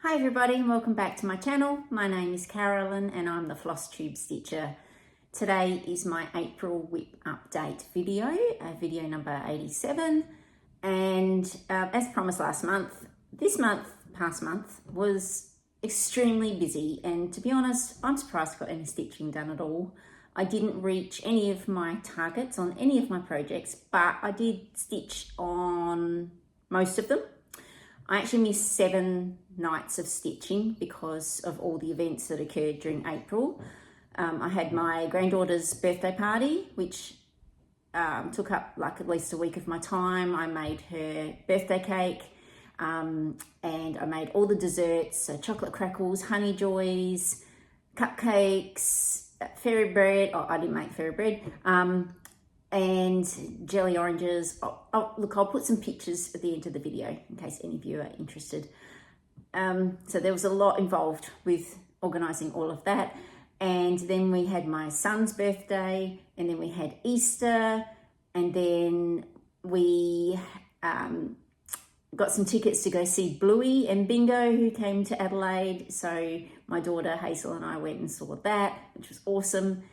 Hi everybody and welcome back to my channel. My name is Carolyn and I'm the Flosstube Stitcher. Today is my April WIP update video, video number 87. And as promised last month, past month, was extremely busy. And to be honest, I'm surprised I got any stitching done at all. I didn't reach any of my targets on any of my projects, but I did stitch on most of them. I actually missed 7 nights of stitching because of all the events that occurred during April. I had my granddaughter's birthday party, which took up like at least a week of my time. I made her birthday cake and I made all the desserts, so chocolate crackles, honey joys, cupcakes, fairy bread. Oh, I didn't make fairy bread. And jelly oranges. Look, I'll put some pictures at the end of the video in case any of you are interested. So there was a lot involved with organising all of that. And then we had my son's birthday, and then we had Easter, and then we got some tickets to go see Bluey and Bingo, who came to Adelaide. So my daughter Hazel and I went and saw that, which was awesome.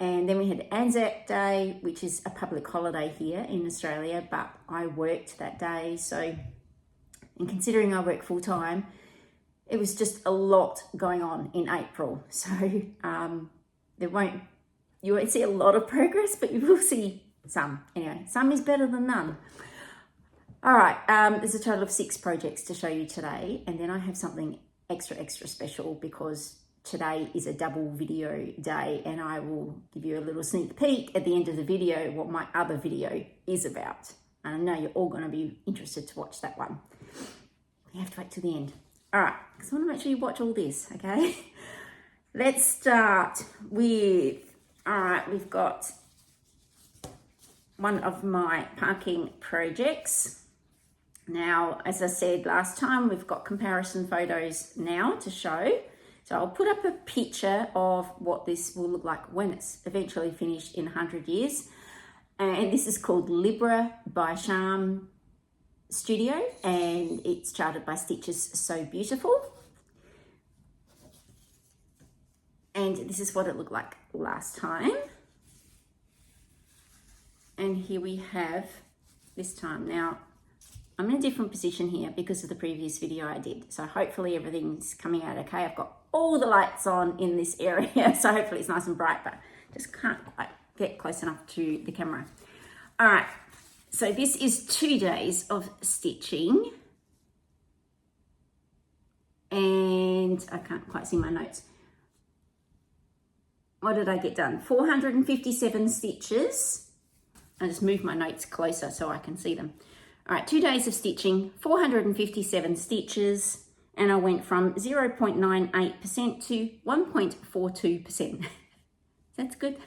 And then we had Anzac Day, which is a public holiday here in Australia, but I worked that day. So, and considering I work full time, it was just a lot going on in April. So you won't see a lot of progress, but you will see some. Anyway, some is better than none. All right, there's a total of 6 projects to show you today. And then I have something extra special because today is a double video day, and I will give you a little sneak peek at the end of the video what my other video is about. And I know you're all going to be interested to watch that one. You have to wait till the end. All right, because I want to make sure you watch all this, okay? Let's start with, all right, we've got one of my parking projects. Now, as I said last time, we've got comparison photos now to show. So I'll put up a picture of what this will look like when it's eventually finished in 100 years. And this is called Libra by Charm Studio, and it's charted by Stitches So Beautiful. And this is what it looked like last time. And here we have this time. Now, I'm in a different position here because of the previous video I did. So hopefully everything's coming out okay. I've got all the lights on in this area, so hopefully it's nice and bright, but just can't quite get close enough to the camera. All right, so this is 2 days of stitching, and I can't quite see my notes. What did I get done? 457 stitches. I just moved my notes closer so I can see them. All right, 2 days of stitching, 457 stitches, and I went from 0.98% to 1.42%. That's good.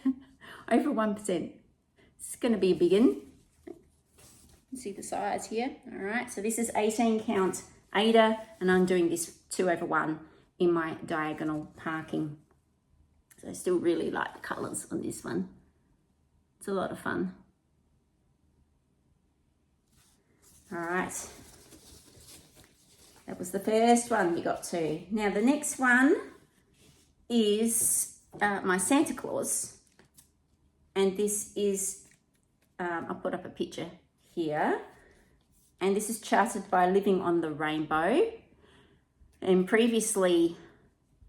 Over 1%. It's going to be a big one. You see the size here. All right, so this is 18 count Ada, and I'm doing this 2/1 in my diagonal parking. So I still really like the colours on this one. It's a lot of fun. All right, that was the first one we got to. Now the next one is my Santa Claus, and this is, I'll put up a picture here, and this is charted by Living on the Rainbow. And previously,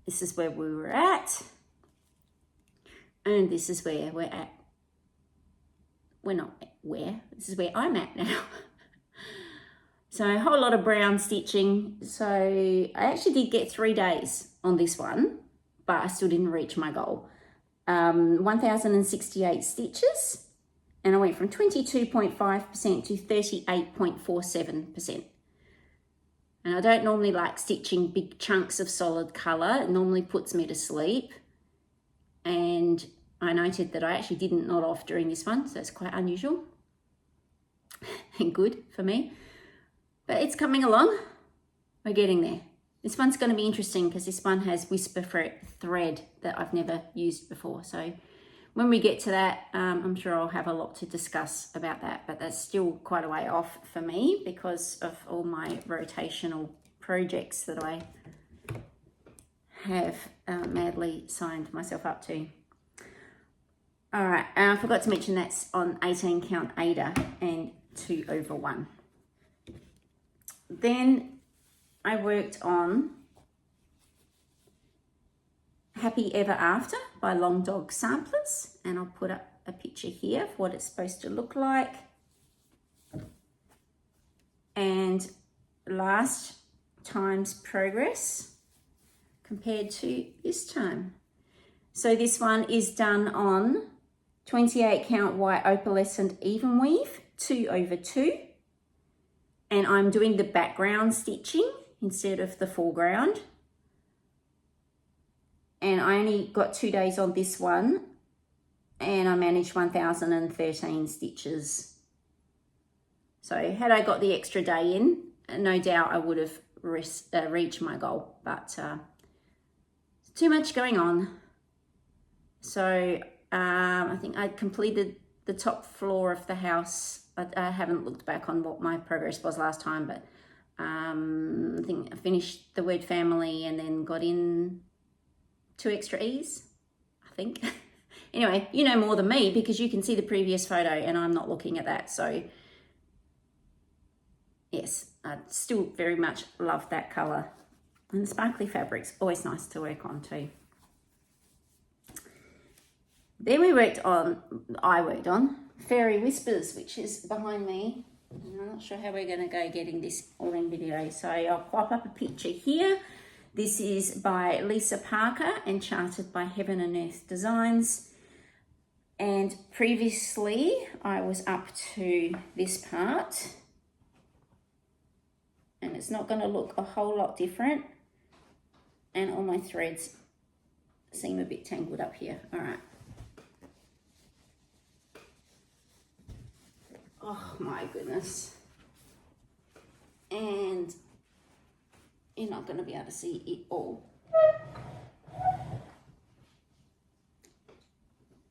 this is where we were at, and this is where we're at. We're not where, this is where I'm at now. So a whole lot of brown stitching. So I actually did get 3 days on this one, but I still didn't reach my goal. 1,068 stitches, and I went from 22.5% to 38.47%. And I don't normally like stitching big chunks of solid colour. It normally puts me to sleep. And I noted that I actually didn't nod off during this one, so it's quite unusual and good for me. But it's coming along. We're getting there. This one's going to be interesting because this one has whisper thread that I've never used before. So when we get to that, I'm sure I'll have a lot to discuss about that. But that's still quite a way off for me because of all my rotational projects that I have madly signed myself up to. All right, I forgot to mention that's on 18 count Ada and 2/1. Then I worked on Happy Ever After by Long Dog Samplers, and I'll put up a picture here of what it's supposed to look like. And last time's progress compared to this time. So this one is done on 28 count white opalescent even weave, 2/2. And I'm doing the background stitching instead of the foreground. And I only got 2 days on this one, and I managed 1,013 stitches. So had I got the extra day in, no doubt I would have reached my goal, but too much going on. So I think I completed the top floor of the house. I haven't looked back on what my progress was last time, but I think I finished the Wed family and then got in 2 extra E's, I think. Anyway, you know more than me because you can see the previous photo and I'm not looking at that. So yes, I still very much love that colour. And the sparkly fabric's always nice to work on too. Then I worked on Fairy Whispers, which is behind me. I'm not sure how we're going to go getting this all in video, so I'll pop up a picture here. This is by Lisa Parker and charted by Heaven and Earth Designs. And previously I was up to this part, and it's not going to look a whole lot different. And all my threads seem a bit tangled up here. All right. Oh my goodness. And you're not going to be able to see it all.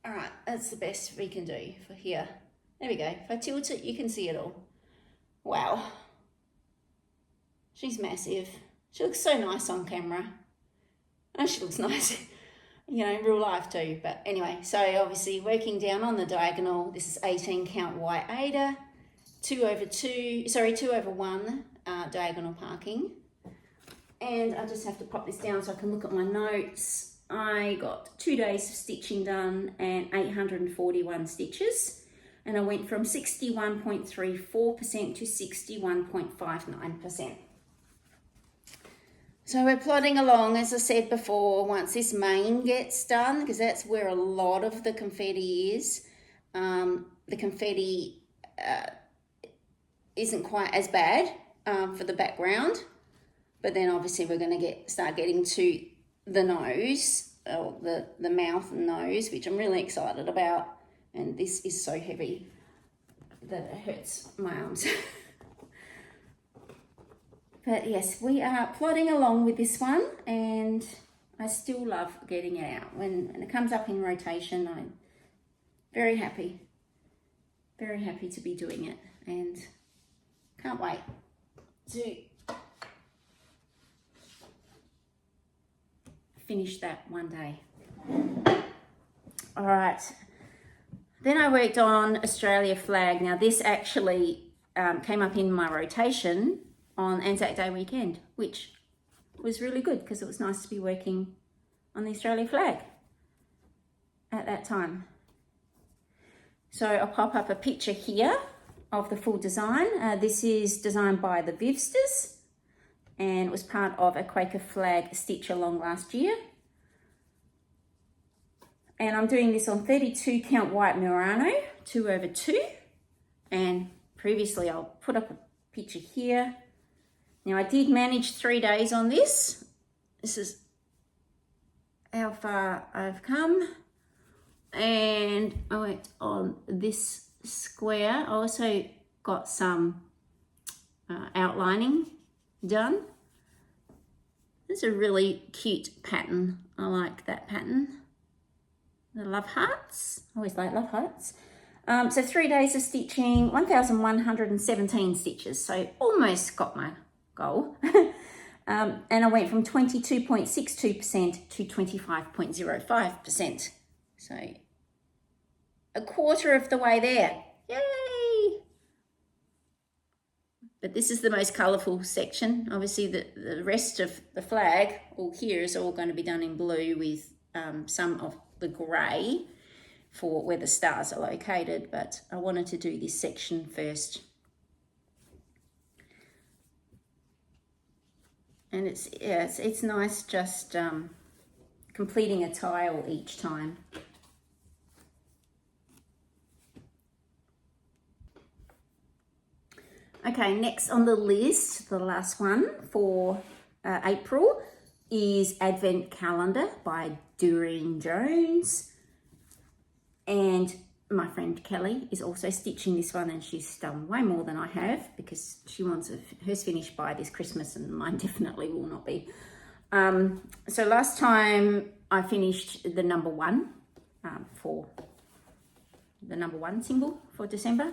All right, that's the best we can do for here. There we go. If I tilt it, you can see it all. Wow. She's massive. She looks so nice on camera. And she looks nice, you know, in real life too. But anyway, so obviously working down on the diagonal, this is 18 count white Ada, 2/1 diagonal parking. And I just have to pop this down so I can look at my notes. I got 2 days of stitching done and 841 stitches. And I went from 61.34% to 61.59%. So we're plodding along, as I said before, once this mane gets done, because that's where a lot of the confetti is. The confetti isn't quite as bad for the background, but then obviously we're going to start getting to the nose, or the mouth and nose, which I'm really excited about. And this is so heavy that it hurts my arms. But yes, we are plodding along with this one, and I still love getting it out. When it comes up in rotation, I'm very happy to be doing it, and can't wait to finish that one day. All right, then I worked on Australia flag. Now this actually came up in my rotation on Anzac Day weekend, which was really good because it was nice to be working on the Australia flag at that time. So I'll pop up a picture here of the full design. This is designed by the Vivsters, and it was part of a Quaker flag stitch along last year. And I'm doing this on 32 count white Murano, 2/2. And previously I'll put up a picture here. Now I did manage 3 days on this. This is how far I've come. And I worked on this square. I also got some outlining done. It's a really cute pattern. I like that pattern. The love hearts. I always like love hearts. So 3 days of stitching, 1,117 stitches. So almost got my goal. And I went from 22.62% to 25.05%. So a quarter of the way there. Yay! But this is the most colourful section. Obviously the rest of the flag, all here, is all going to be done in blue with some of the grey for where the stars are located. But I wanted to do this section first. And it's nice just completing a tile each time. Okay, next on the list, the last one for April is Advent Calendar by Doreen Jones. And my friend Kelly is also stitching this one, and she's done way more than I have because she wants hers finished by this Christmas, and mine definitely will not be. So last time I finished the number 1 for the number 1 symbol for December.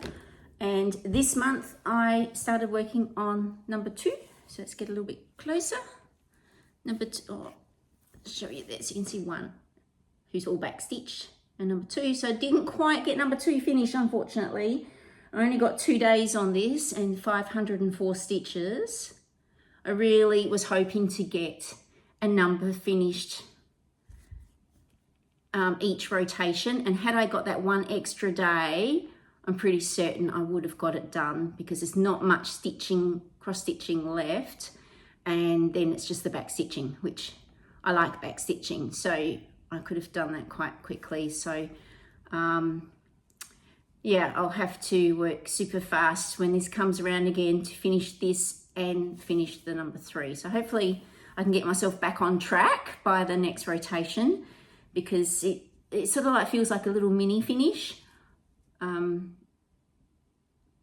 And this month I started working on number 2. So let's get a little bit closer. Number 2, I'll show you there so you can see 1 who's all back stitched, and number 2. So I didn't quite get number 2 finished, unfortunately. I only got 2 days on this and 504 stitches. I really was hoping to get a number finished each rotation, and had I got that 1 extra day, I'm pretty certain I would have got it done, because there's not much stitching, cross stitching left, and then it's just the back stitching, which I like back stitching, so I could have done that quite quickly. So yeah, I'll have to work super fast when this comes around again to finish this and finish the number 3. So hopefully I can get myself back on track by the next rotation, because it sort of like feels like a little mini finish.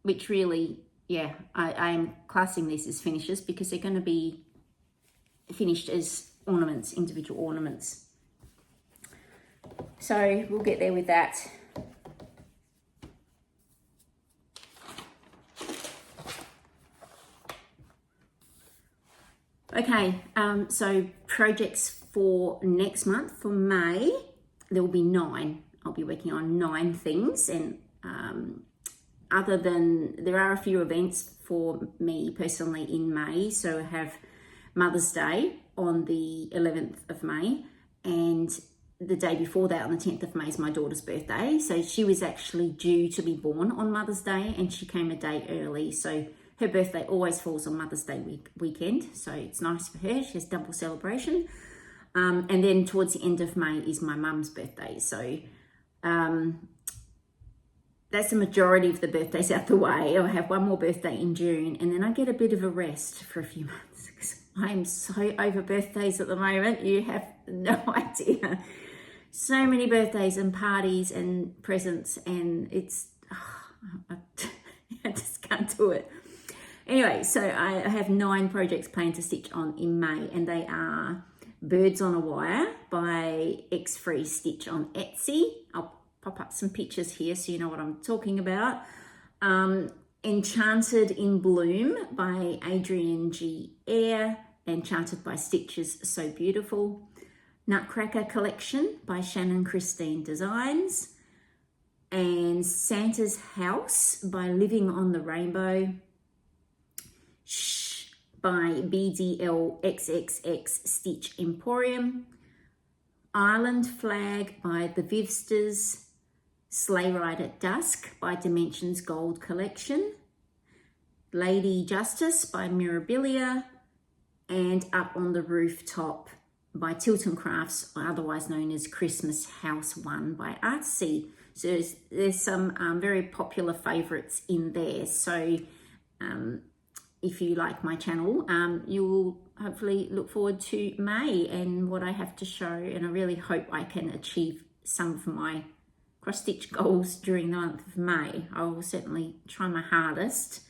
Which really, yeah, I am classing these as finishes because they're going to be finished as ornaments, individual ornaments. So we'll get there with that. Okay, so projects for next month, for May, there will be 9. I'll be working on 9 things, and other than, there are a few events for me personally in May. So I have Mother's Day on the 11th of May, and the day before that, on the 10th of May, is my daughter's birthday. So she was actually due to be born on Mother's Day, and she came a day early. So her birthday always falls on Mother's Day weekend. So it's nice for her. She has double celebration. And then towards the end of May is my mum's birthday. So that's the majority of the birthdays out the way. I have one more birthday in June, and then I get a bit of a rest for a few months, because I am so over birthdays at the moment. You have no idea. So many birthdays and parties and presents, and it's, I just can't do it. Anyway, so I have 9 projects planned to stitch on in May, and they are Birds on a Wire by X Free Stitch on Etsy. I'll pop up some pictures here so you know what I'm talking about. Enchanted in Bloom by Adrian G. Eyre, Enchanted by Stitches So Beautiful. Nutcracker Collection by Shannon Christine Designs, and Santa's House by Living on the Rainbow. Shh by BDL XXX Stitch Emporium. Island Flag by the Vivsters. Sleigh Ride at Dusk by Dimensions Gold Collection. Lady Justice by Mirabilia, and Up on the Rooftop by Tilton Crafts, otherwise known as Christmas House 1 by Artsy. So there's some very popular favourites in there. So if you like my channel, you will hopefully look forward to May and what I have to show. And I really hope I can achieve some of my cross-stitch goals during the month of May. I will certainly try my hardest.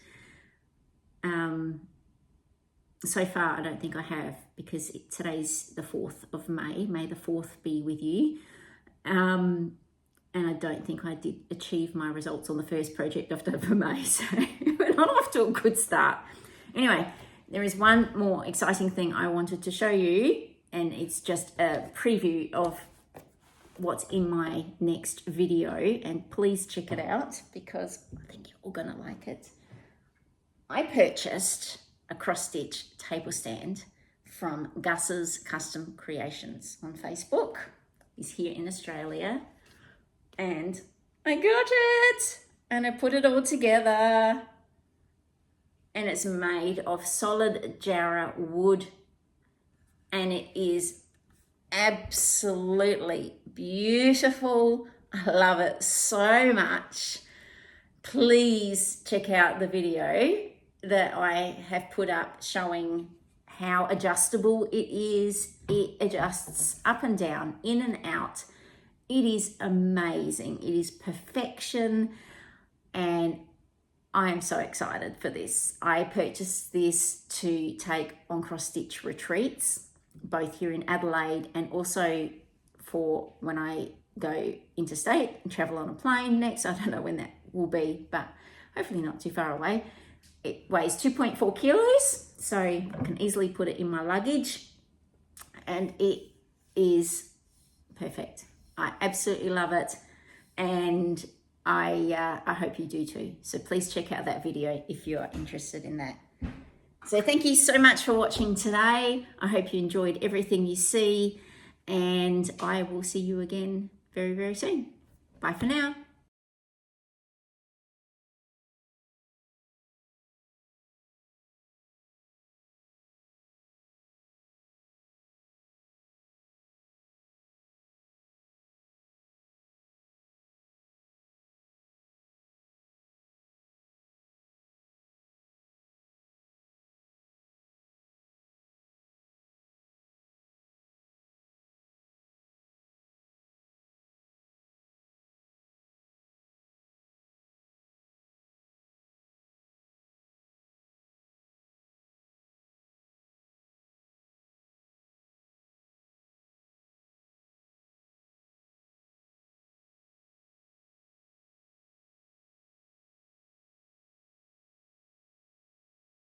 So far, I don't think I have, because today's the 4th of May. May the 4th be with you. And I don't think I did achieve my results on the first project I've done for May. So we're not off to a good start. Anyway, there is one more exciting thing I wanted to show you, and it's just a preview of what's in my next video, and please check it out because I think you're all gonna like it. I purchased a cross-stitch table stand from Gus's Custom Creations on Facebook. He's here in Australia, and I got it, and I put it all together, and it's made of solid Jarrah wood, and it is absolutely beautiful. I love it so much. Please check out the video that I have put up showing how adjustable it is. It adjusts up and down, in and out. It is amazing. It is perfection, and I am so excited for this. I purchased this to take on cross-stitch retreats, both here in Adelaide and also for when I go interstate and travel on a plane next. I don't know when that will be, but hopefully not too far away. It weighs 2.4 kilos, so I can easily put it in my luggage, and it is perfect. I absolutely love it, and I hope you do too. So please check out that video if you are interested in that. So thank you so much for watching today. I hope you enjoyed everything you see, and I will see you again very, very soon. Bye for now.